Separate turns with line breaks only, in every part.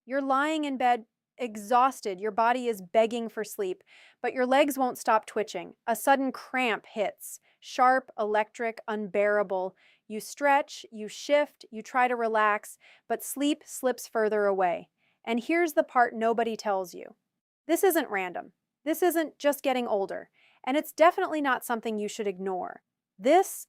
You're lying in bed, exhausted. Your body is begging for sleep, but your legs won't stop twitching. A sudden cramp hits, sharp, electric, unbearable. You stretch, you shift, you try to relax, but sleep slips further away. And here's the part nobody tells you. This isn't random. This isn't just getting older. And it's definitely not something you should ignore. This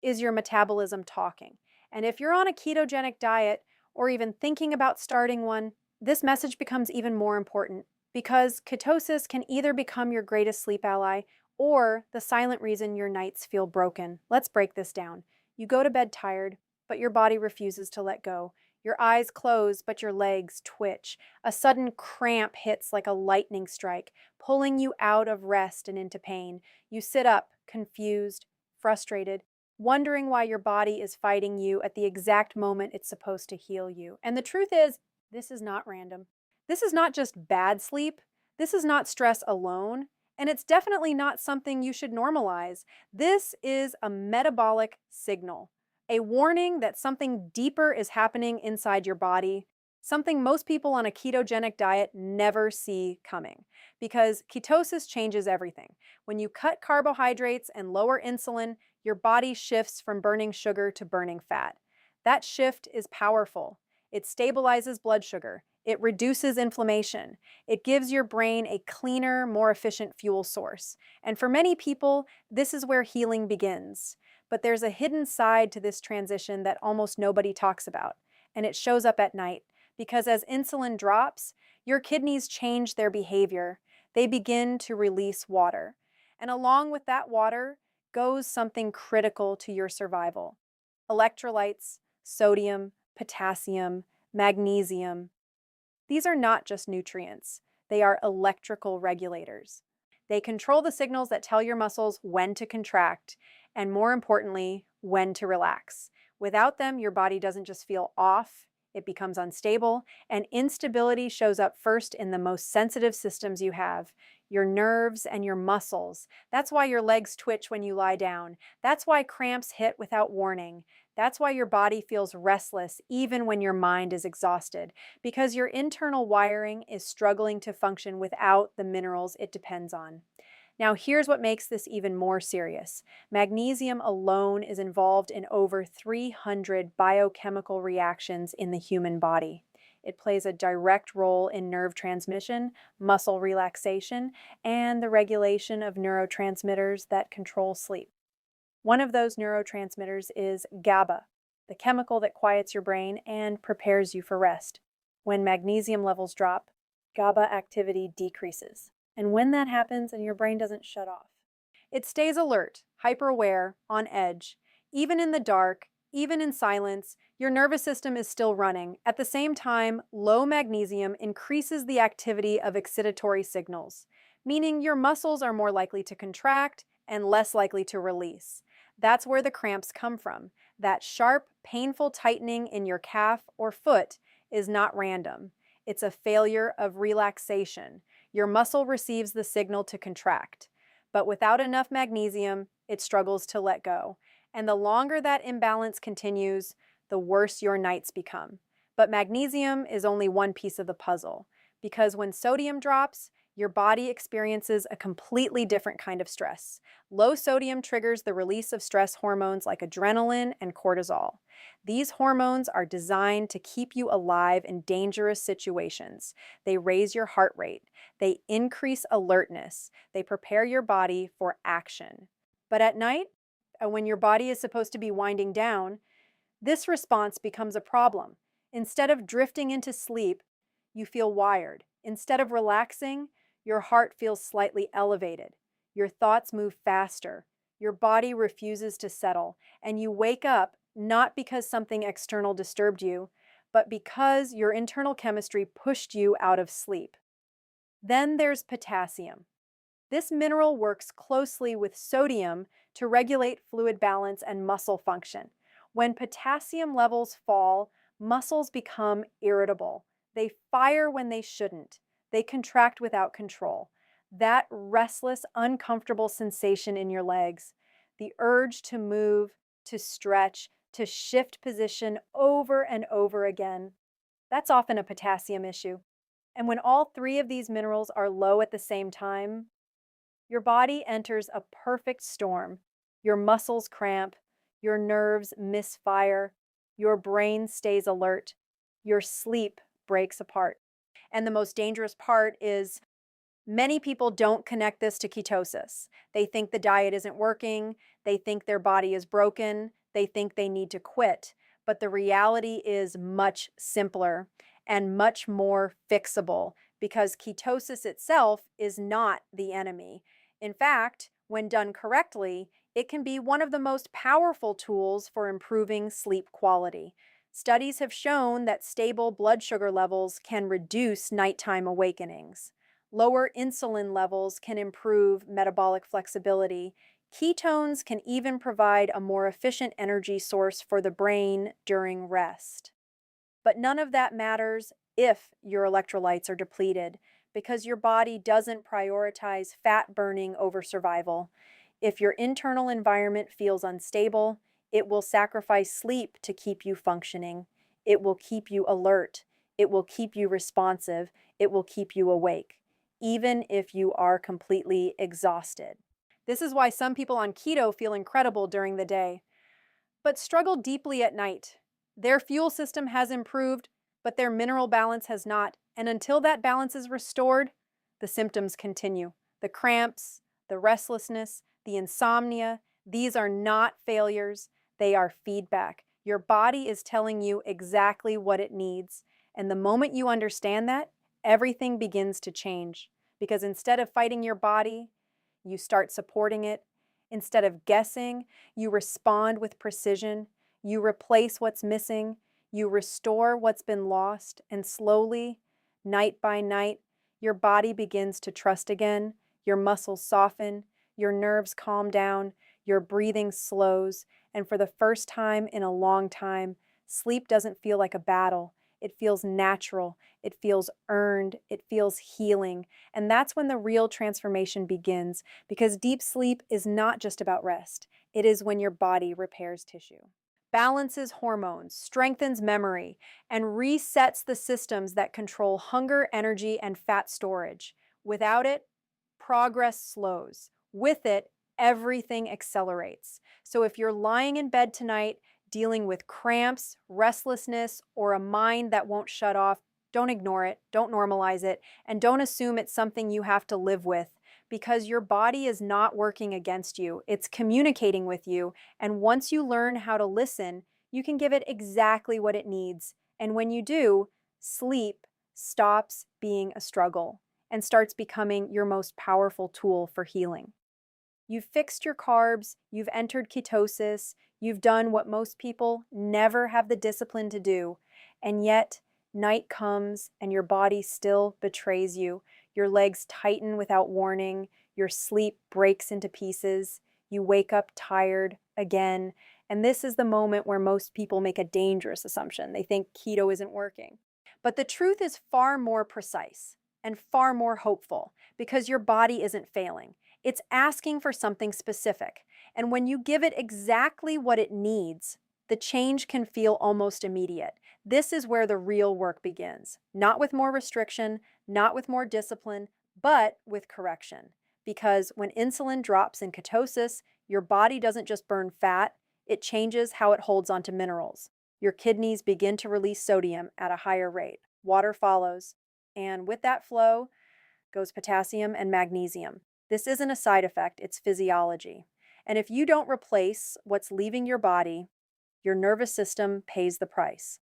is your metabolism talking. And if you're on a ketogenic diet or even thinking about starting one, this message becomes even more important because ketosis can either become your greatest sleep ally or the silent reason your nights feel broken. Let's break this down. You go to bed tired, but your body refuses to let go. Your eyes close, but your legs twitch. A sudden cramp hits like a lightning strike, pulling you out of rest and into pain. You sit up, confused, frustrated, wondering why your body is fighting you at the exact moment it's supposed to heal you. And the truth is, this is not random. This is not just bad sleep. This is not stress alone. And it's definitely not something you should normalize. This is a metabolic signal, a warning that something deeper is happening inside your body, something most people on a ketogenic diet never see coming. Because ketosis changes everything. When you cut carbohydrates and lower insulin, your body shifts from burning sugar to burning fat. That shift is powerful. It stabilizes blood sugar. It reduces inflammation. It gives your brain a cleaner, more efficient fuel source. And for many people, this is where healing begins. But there's a hidden side to this transition that almost nobody talks about, and it shows up at night. Because as insulin drops, your kidneys change their behavior. They begin to release water. And along with that water goes something critical to your survival: electrolytes, sodium, potassium, magnesium. These are not just nutrients, they are electrical regulators. They control the signals that tell your muscles when to contract and, more importantly, when to relax. Without them, your body doesn't just feel off, it becomes unstable, and instability shows up first in the most sensitive systems you have: your nerves and your muscles. That's why your legs twitch when you lie down. That's why cramps hit without warning. That's why your body feels restless even when your mind is exhausted, because your internal wiring is struggling to function without the minerals it depends on. Now, here's what makes this even more serious. Magnesium alone is involved in over 300 biochemical reactions in the human body. It plays a direct role in nerve transmission, muscle relaxation, and the regulation of neurotransmitters that control sleep. One of those neurotransmitters is GABA, the chemical that quiets your brain and prepares you for rest. When magnesium levels drop, GABA activity decreases. And when that happens and your brain doesn't shut off, it stays alert, hyper-aware, on edge. Even in the dark, even in silence, your nervous system is still running. At the same time, low magnesium increases the activity of excitatory signals, meaning your muscles are more likely to contract and less likely to release. That's where the cramps come from. That sharp, painful tightening in your calf or foot is not random. It's a failure of relaxation. Your muscle receives the signal to contract, but without enough magnesium, it struggles to let go. And the longer that imbalance continues, the worse your nights become. But magnesium is only one piece of the puzzle, because when sodium drops, your body experiences a completely different kind of stress. Low sodium triggers the release of stress hormones like adrenaline and cortisol. These hormones are designed to keep you alive in dangerous situations. They raise your heart rate. They increase alertness. They prepare your body for action. But at night, when your body is supposed to be winding down, this response becomes a problem. Instead of drifting into sleep, you feel wired. Instead of relaxing, your heart feels slightly elevated. Your thoughts move faster. Your body refuses to settle. And you wake up not because something external disturbed you, but because your internal chemistry pushed you out of sleep. Then there's potassium. This mineral works closely with sodium to regulate fluid balance and muscle function. When potassium levels fall, muscles become irritable. They fire when they shouldn't. They contract without control. That restless, uncomfortable sensation in your legs, the urge to move, to stretch, to shift position over and over again, That's often a potassium issue. And when all three of these minerals are low at the same time, your body enters a perfect storm. Your muscles cramp, your nerves misfire, your brain stays alert, your sleep breaks apart. And the most dangerous part is many people don't connect this to ketosis. They think the diet isn't working, they think their body is broken, they think they need to quit. But the reality is much simpler and much more fixable because ketosis itself is not the enemy. In fact, when done correctly, it can be one of the most powerful tools for improving sleep quality. Studies have shown that stable blood sugar levels can reduce nighttime awakenings. Lower insulin levels can improve metabolic flexibility. Ketones can even provide a more efficient energy source for the brain during rest. But none of that matters if your electrolytes are depleted because your body doesn't prioritize fat burning over survival. If your internal environment feels unstable, it will sacrifice sleep to keep you functioning. It will keep you alert. It will keep you responsive. It will keep you awake, even if you are completely exhausted. This is why some people on keto feel incredible during the day, but struggle deeply at night. Their fuel system has improved, but their mineral balance has not. And until that balance is restored, the symptoms continue. The cramps, the restlessness, the insomnia, these are not failures, they are feedback. Your body is telling you exactly what it needs. And the moment you understand that, everything begins to change. Because instead of fighting your body, you start supporting it. Instead of guessing, you respond with precision. You replace what's missing. You restore what's been lost. And slowly, night by night, your body begins to trust again. Your muscles soften. Your nerves calm down. Your breathing slows. And for the first time in a long time, sleep doesn't feel like a battle. It feels natural. It feels earned. It feels healing. And that's when the real transformation begins, because deep sleep is not just about rest. It is when your body repairs tissue, balances hormones, strengthens memory, and resets the systems that control hunger, energy, and fat storage. Without it, progress slows. With it, everything accelerates. So if you're lying in bed tonight dealing with cramps, restlessness, or a mind that won't shut off, don't ignore it, don't normalize it, and don't assume it's something you have to live with, because your body is not working against you. It's communicating with you, and once you learn how to listen, you can give it exactly what it needs. And when you do, sleep stops being a struggle and starts becoming your most powerful tool for healing. You've fixed your carbs, you've entered ketosis, you've done what most people never have the discipline to do, and yet night comes and your body still betrays you. Your legs tighten without warning, your sleep breaks into pieces, you wake up tired again, and this is the moment where most people make a dangerous assumption. They think keto isn't working. But the truth is far more precise and far more hopeful because your body isn't failing. It's asking for something specific. And when you give it exactly what it needs, the change can feel almost immediate. This is where the real work begins. Not with more restriction, not with more discipline, but with correction. Because when insulin drops in ketosis, your body doesn't just burn fat, it changes how it holds onto minerals. Your kidneys begin to release sodium at a higher rate. Water follows. And with that flow goes potassium and magnesium. This isn't a side effect, it's physiology. And if you don't replace what's leaving your body, your nervous system pays the price.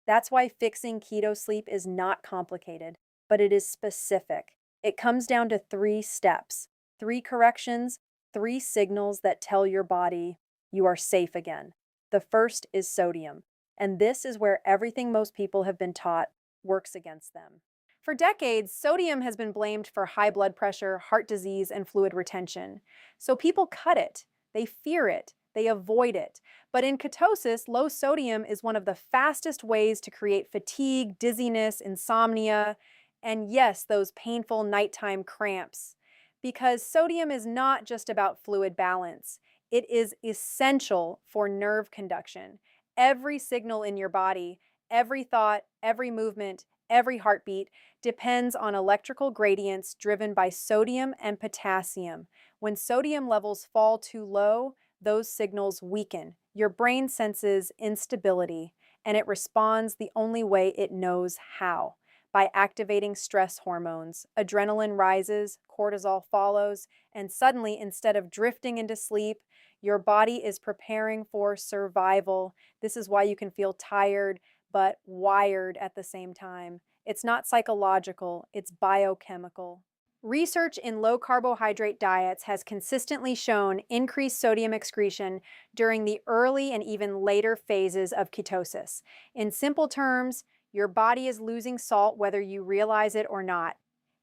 That's why fixing keto sleep is not complicated, but it is specific. It comes down to 3 steps, 3 corrections, 3 signals that tell your body you are safe again. The first is sodium, and this is where everything most people have been taught works against them. For decades, sodium has been blamed for high blood pressure, heart disease, and fluid retention. So people cut it, they fear it, they avoid it. But in ketosis, low sodium is one of the fastest ways to create fatigue, dizziness, insomnia, and yes, those painful nighttime cramps. Because sodium is not just about fluid balance, it is essential for nerve conduction. Every signal in your body, Every thought, every movement, every heartbeat depends on electrical gradients driven by sodium and potassium. When sodium levels fall too low, those signals weaken. Your brain senses instability, and it responds the only way it knows how, by activating stress hormones. Adrenaline rises, cortisol follows, and suddenly, instead of drifting into sleep, your body is preparing for survival. This is why you can feel tired but wired at the same time. It's not psychological, it's biochemical. Research in low carbohydrate diets has consistently shown increased sodium excretion during the early and even later phases of ketosis. In simple terms, your body is losing salt whether you realize it or not.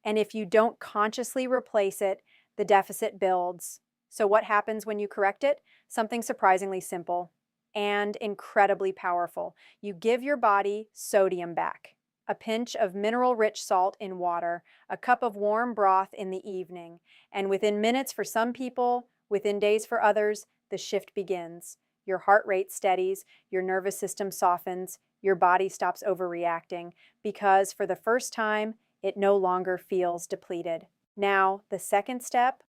And if you don't consciously replace it, the deficit builds. So, what happens when you correct it? Something surprisingly simple and incredibly powerful. You give your body sodium back. A pinch of mineral-rich salt in water, a cup of warm broth in the evening, and within minutes for some people, within days for others, the shift begins. Your heart rate steadies, your nervous system softens, your body stops overreacting because for the first time, it no longer feels depleted. Now, the second step,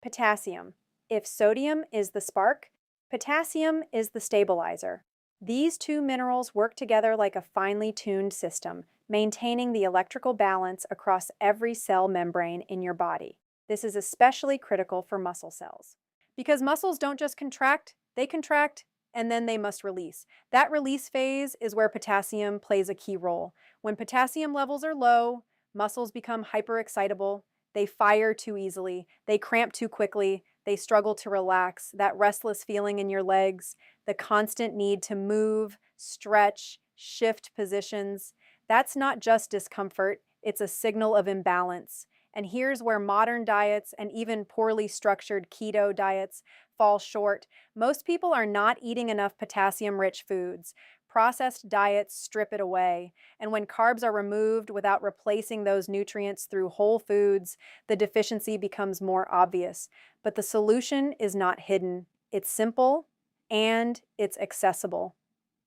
potassium. If sodium is the spark, potassium is the stabilizer. These two minerals work together like a finely tuned system, maintaining the electrical balance across every cell membrane in your body. This is especially critical for muscle cells. Because muscles don't just they contract and then they must release. That release phase is where potassium plays a key role. When potassium levels are low, muscles become hyperexcitable, they fire too easily, they cramp too quickly, they struggle to relax. That restless feeling in your legs, the constant need to move, stretch, shift positions, that's not just discomfort, it's a signal of imbalance. And here's where modern diets and even poorly structured keto diets fall short. Most people are not eating enough potassium-rich foods. Processed diets strip it away. And when carbs are removed without replacing those nutrients through whole foods, the deficiency becomes more obvious. But the solution is not hidden. It's simple and it's accessible.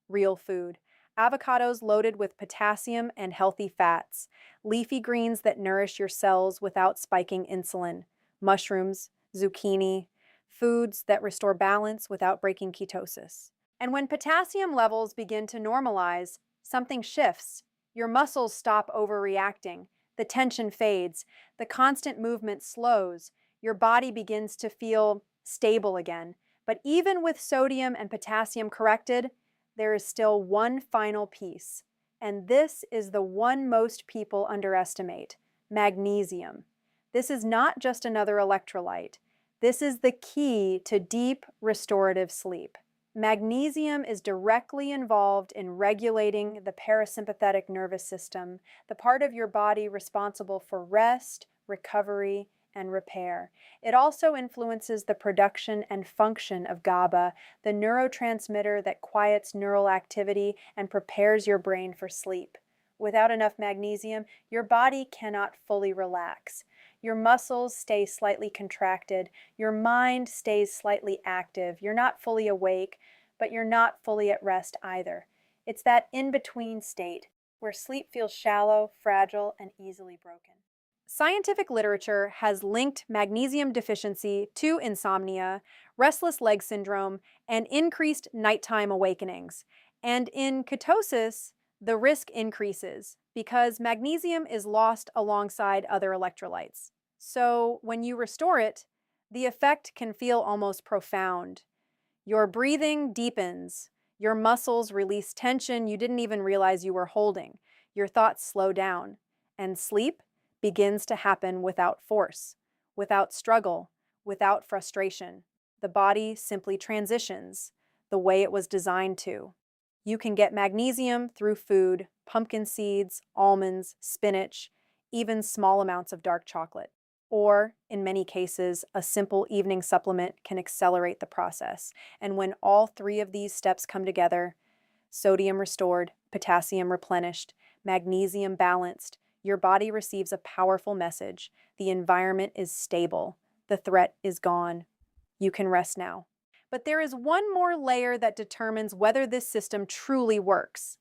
Real food. Avocados loaded with potassium and healthy fats. Leafy greens that nourish your cells without spiking insulin. Mushrooms, zucchini. Foods that restore balance without breaking ketosis. And when potassium levels begin to normalize, something shifts. Your muscles stop overreacting. The tension fades. The constant movement slows. Your body begins to feel stable again. But even with sodium and potassium corrected, there is still one final piece. And this is the one most people underestimate: magnesium. This is not just another electrolyte. This is the key to deep restorative sleep. Magnesium is directly involved in regulating the parasympathetic nervous system, the part of your body responsible for rest, recovery, and repair. It also influences the production and function of GABA, the neurotransmitter that quiets neural activity and prepares your brain for sleep. Without enough magnesium, your body cannot fully relax. Your muscles stay slightly contracted. Your mind stays slightly active. You're not fully awake, but you're not fully at rest either. It's that in-between state where sleep feels shallow, fragile, and easily broken. Scientific literature has linked magnesium deficiency to insomnia, restless leg syndrome, and increased nighttime awakenings. And in ketosis, the risk increases because magnesium is lost alongside other electrolytes. So when you restore it, the effect can feel almost profound. Your breathing deepens. Your muscles release tension you didn't even realize you were holding. Your thoughts slow down. And sleep begins to happen without force, without struggle, without frustration. The body simply transitions the way it was designed to. You can get magnesium through food, pumpkin seeds, almonds, spinach, even small amounts of dark chocolate. Or, in many cases, a simple evening supplement can accelerate the process. And when all three of these steps come together, sodium restored, potassium replenished, magnesium balanced, your body receives a powerful message. The environment is stable. The threat is gone. You can rest now. But there is one more layer that determines whether this system truly works: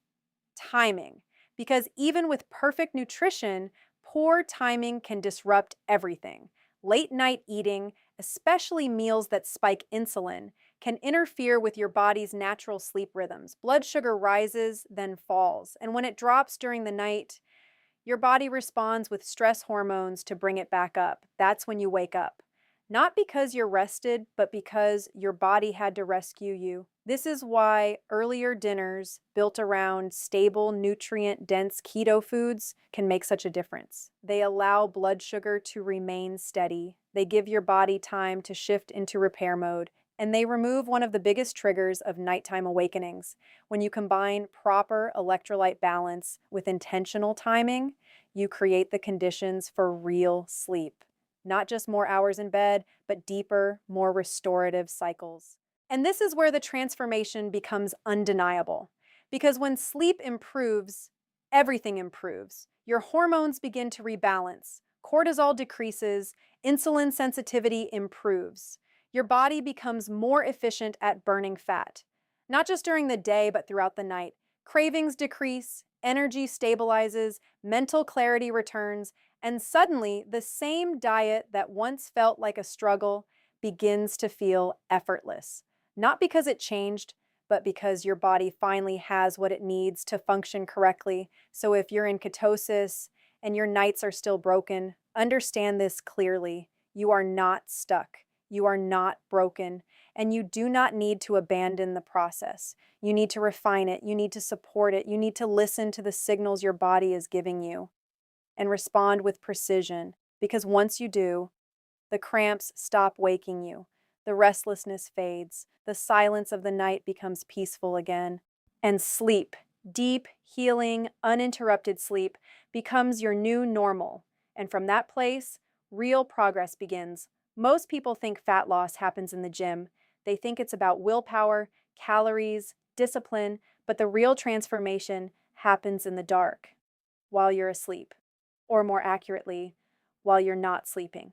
Timing. Because even with perfect nutrition, poor timing can disrupt everything. Late night eating, especially meals that spike insulin, can interfere with your body's natural sleep rhythms. Blood sugar rises, then falls. And when it drops during the night, your body responds with stress hormones to bring it back up. That's when you wake up. Not because you're rested, but because your body had to rescue you. This is why earlier dinners built around stable, nutrient dense keto foods can make such a difference. They allow blood sugar to remain steady, they give your body time to shift into repair mode, and they remove one of the biggest triggers of nighttime awakenings. When you combine proper electrolyte balance with intentional timing, you create the conditions for real sleep. Not just more hours in bed, but deeper, more restorative cycles. And this is where the transformation becomes undeniable. Because when sleep improves, everything improves. Your hormones begin to rebalance, cortisol decreases, insulin sensitivity improves. Your body becomes more efficient at burning fat, not just during the day, but throughout the night. Cravings decrease, energy stabilizes, mental clarity returns, and suddenly the same diet that once felt like a struggle begins to feel effortless. Not because it changed, but because your body finally has what it needs to function correctly. So if you're in ketosis and your nights are still broken, understand this clearly. You are not stuck. You are not broken, and you do not need to abandon the process. You need to refine it. You need to support it. You need to listen to the signals your body is giving you and respond with precision, because once you do, the cramps stop waking you, the restlessness fades, the silence of the night becomes peaceful again, and sleep, deep, healing, uninterrupted sleep, becomes your new normal. And from that place, real progress begins. Most people think fat loss happens in the gym. They think it's about willpower, calories, discipline, but the real transformation happens in the dark, while you're asleep, or more accurately, while you're not sleeping.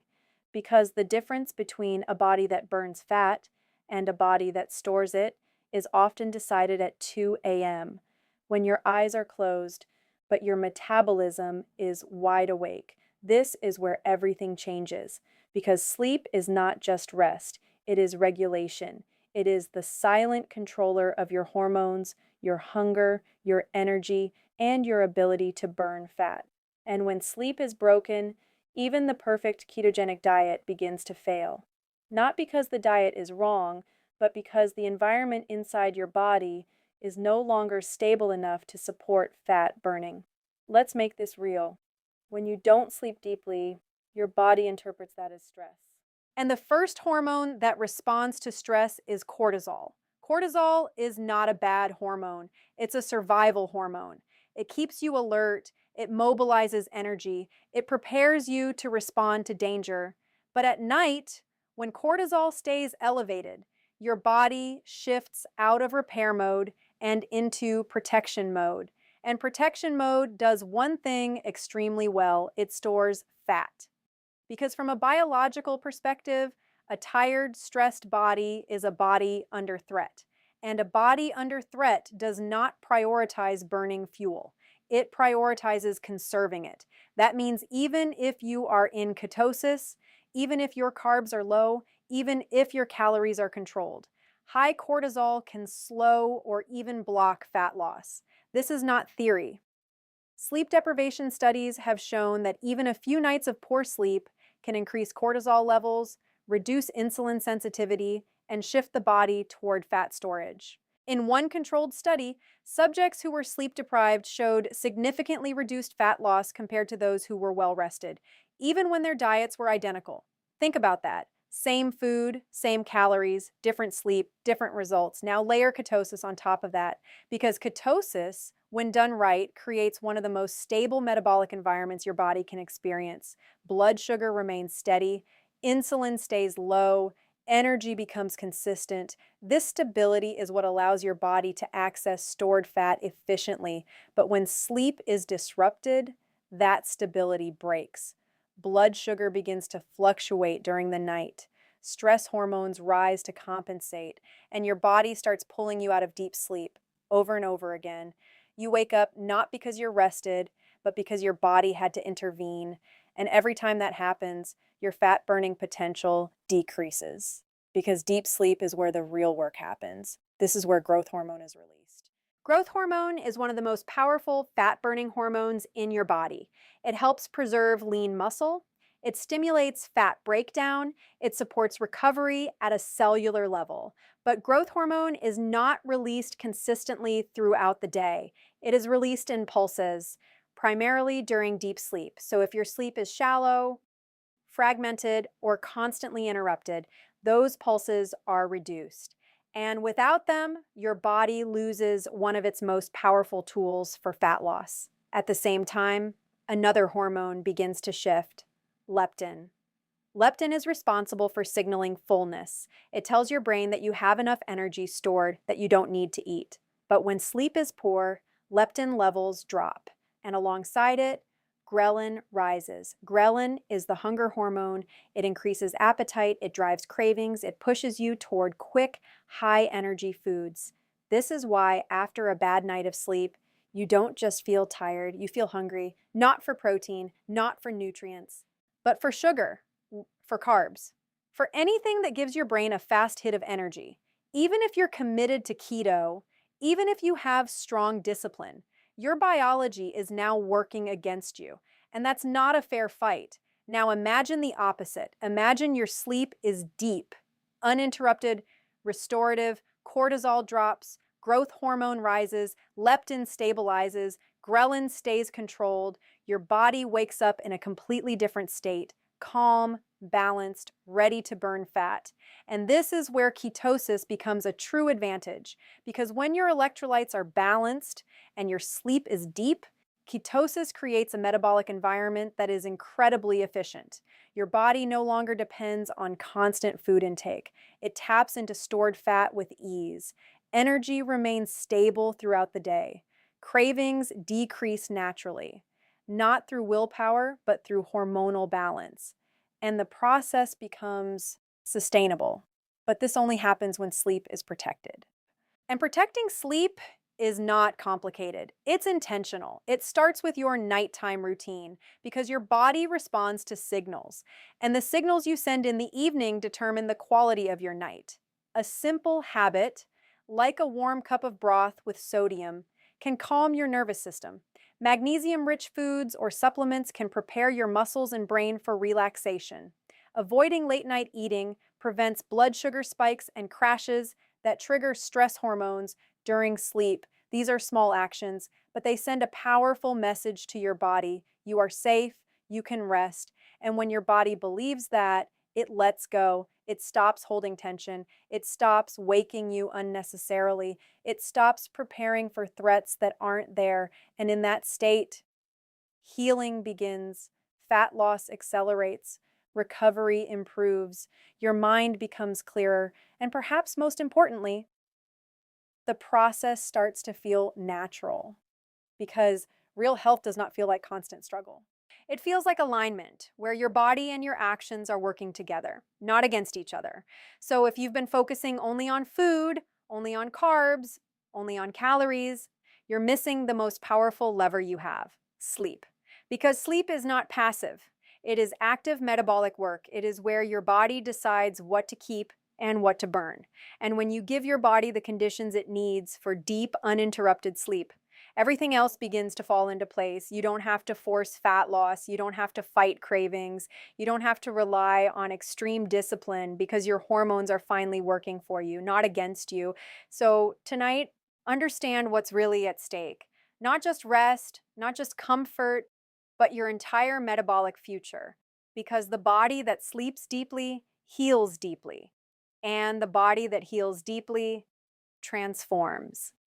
Because the difference between a body that burns fat and a body that stores it is often decided at 2 a.m., when your eyes are closed, but your metabolism is wide awake. This is where everything changes, because sleep is not just rest, it is regulation. It is the silent controller of your hormones, your hunger, your energy, and your ability to burn fat. And when sleep is broken, even the perfect ketogenic diet begins to fail. Not because the diet is wrong, but because the environment inside your body is no longer stable enough to support fat burning. Let's make this real. When you don't sleep deeply, your body interprets that as stress. And the first hormone that responds to stress is cortisol. Cortisol is not a bad hormone, it's a survival hormone. It keeps you alert, it mobilizes energy, it prepares you to respond to danger. But at night, when cortisol stays elevated, your body shifts out of repair mode and into protection mode. And protection mode does one thing extremely well: it stores fat. Because from a biological perspective, a tired, stressed body is a body under threat. And a body under threat does not prioritize burning fuel. It prioritizes conserving it. That means even if you are in ketosis, even if your carbs are low, even if your calories are controlled, high cortisol can slow or even block fat loss. This is not theory. Sleep deprivation studies have shown that even a few nights of poor sleep can increase cortisol levels, reduce insulin sensitivity, and shift the body toward fat storage. In one controlled study, subjects who were sleep deprived showed significantly reduced fat loss compared to those who were well rested, even when their diets were identical. Think about that. Same food, same calories, different sleep, different results. Now layer ketosis on top of that, because ketosis, when done right, creates one of the most stable metabolic environments your body can experience. Blood sugar remains steady, insulin stays low, energy becomes consistent. This stability is what allows your body to access stored fat efficiently. But when sleep is disrupted, that stability breaks. Blood sugar begins to fluctuate during the night. Stress hormones rise to compensate, and your body starts pulling you out of deep sleep over and over again. You wake up not because you're rested, but because your body had to intervene. And every time that happens, your fat burning potential decreases because deep sleep is where the real work happens. This is where growth hormone is released. Growth hormone is one of the most powerful fat burning hormones in your body. It helps preserve lean muscle. It stimulates fat breakdown. It supports recovery at a cellular level. But growth hormone is not released consistently throughout the day. It is released in pulses, primarily during deep sleep. So if your sleep is shallow, fragmented, or constantly interrupted, those pulses are reduced. And without them, your body loses one of its most powerful tools for fat loss. At the same time, another hormone begins to shift: leptin. Leptin is responsible for signaling fullness. It tells your brain that you have enough energy stored, that you don't need to eat. But when sleep is poor, leptin levels drop, and alongside it, ghrelin rises. Ghrelin is the hunger hormone. It increases appetite, it drives cravings, it pushes you toward quick, high-energy foods. This is why after a bad night of sleep, you don't just feel tired, you feel hungry, not for protein, not for nutrients, but for sugar, for carbs, for anything that gives your brain a fast hit of energy. Even if you're committed to keto, even if you have strong discipline, your biology is now working against you, and that's not a fair fight. Now imagine the opposite. Imagine your sleep is deep, uninterrupted, restorative, cortisol drops, growth hormone rises, leptin stabilizes, ghrelin stays controlled, your body wakes up in a completely different state, calm, balanced, ready to burn fat. And this is where ketosis becomes a true advantage, because when your electrolytes are balanced and your sleep is deep, ketosis creates a metabolic environment that is incredibly efficient. Your body no longer depends on constant food intake. It taps into stored fat with ease. Energy remains stable throughout the day. Cravings decrease naturally, not through willpower, but through hormonal balance. And the process becomes sustainable. But this only happens when sleep is protected. And protecting sleep is not complicated. It's intentional. It starts with your nighttime routine because your body responds to signals, and the signals you send in the evening determine the quality of your night. A simple habit, like a warm cup of broth with sodium, can calm your nervous system. Magnesium-rich foods or supplements can prepare your muscles and brain for relaxation. Avoiding late-night eating prevents blood sugar spikes and crashes that trigger stress hormones during sleep. These are small actions, but they send a powerful message to your body. You are safe, you can rest, and when your body believes that, it lets go. It stops holding tension. It stops waking you unnecessarily. It stops preparing for threats that aren't there. And in that state, healing begins, fat loss accelerates, recovery improves, your mind becomes clearer, and perhaps most importantly, the process starts to feel natural, because real health does not feel like constant struggle. It feels like alignment, where your body and your actions are working together, not against each other. So if you've been focusing only on food, only on carbs, only on calories, you're missing the most powerful lever you have: sleep. Because sleep is not passive. It is active metabolic work. It is where your body decides what to keep and what to burn. And when you give your body the conditions it needs for deep, uninterrupted sleep, everything else begins to fall into place. You don't have to force fat loss. You don't have to fight cravings. You don't have to rely on extreme discipline because your hormones are finally working for you, not against you. So tonight, understand what's really at stake. Not just rest, not just comfort, but your entire metabolic future. Because the body that sleeps deeply heals deeply, and the body that heals deeply transforms.